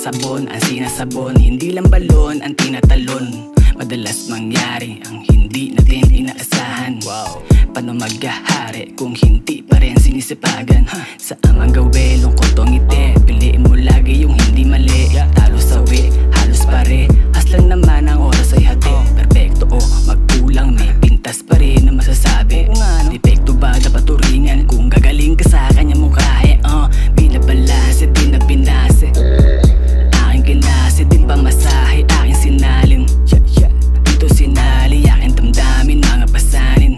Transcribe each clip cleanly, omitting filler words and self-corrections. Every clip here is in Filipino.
sabon ang sinasabon, hindi lang balon ang tinatalon. Madalas mangyari ang hindi natin inaasahan. Paano maghahari kung hindi pa rin sinisipagan? Saan man gawin, lungkot o ngiti, piliin mo lagi yung hindi mali. Talo sawi, halos pare, haslang naman ang oras ay hati. Perfecto o magkulang, may pintas pa rin na masasabi. Depekto ba dapat turingan? Kung gagaling ka sa kanya mukha binabalase, di na binase. Aking kinase, di pa masahe, aking sinalin. Dito sinali, aking damdamin, mga pasanin.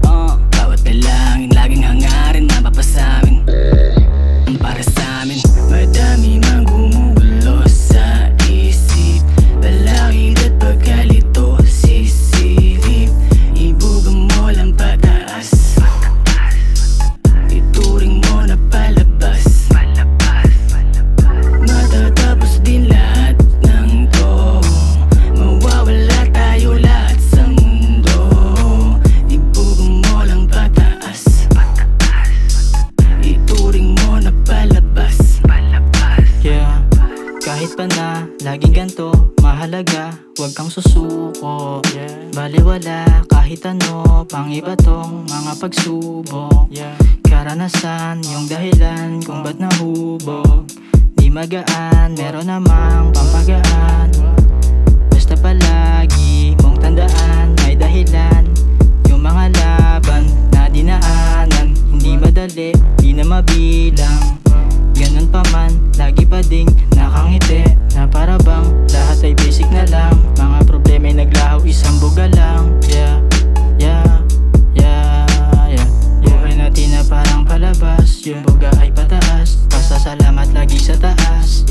Bawat dalangin, laging hangarin, mapapasamin. Para sa'min, madami mang gumugulo sa isip. Balakid at pagkalito, sisilip. Ibugang mo lang pataas, ituring mo na palabas. Matatapos din lahat ng to, mawawala tayo lahat sa mundo. Ibugang mo lang pataas, ituring mo na palabas. Yeah, kahit pa na laging ganto, mahalaga huwag kang susuko. Baliwala kahit ano pang iba tong mga pagsubok. Karanasan yung dahilan kung ba't nahubog. Di magaan, meron namang pampagaan. Basta palagi mong tandaan, may dahilan yung mga laban na dinaanan. Hindi madali, di na mabilang. Ganun pa man, lagi pa ding nakangiti, na para bang lahat ay basic na lang. Mga problema'y naglahaw, isang buga lang. Buhay natin na parang palabas, yung buga ay pataas. Pasasalamat lagi sa taas.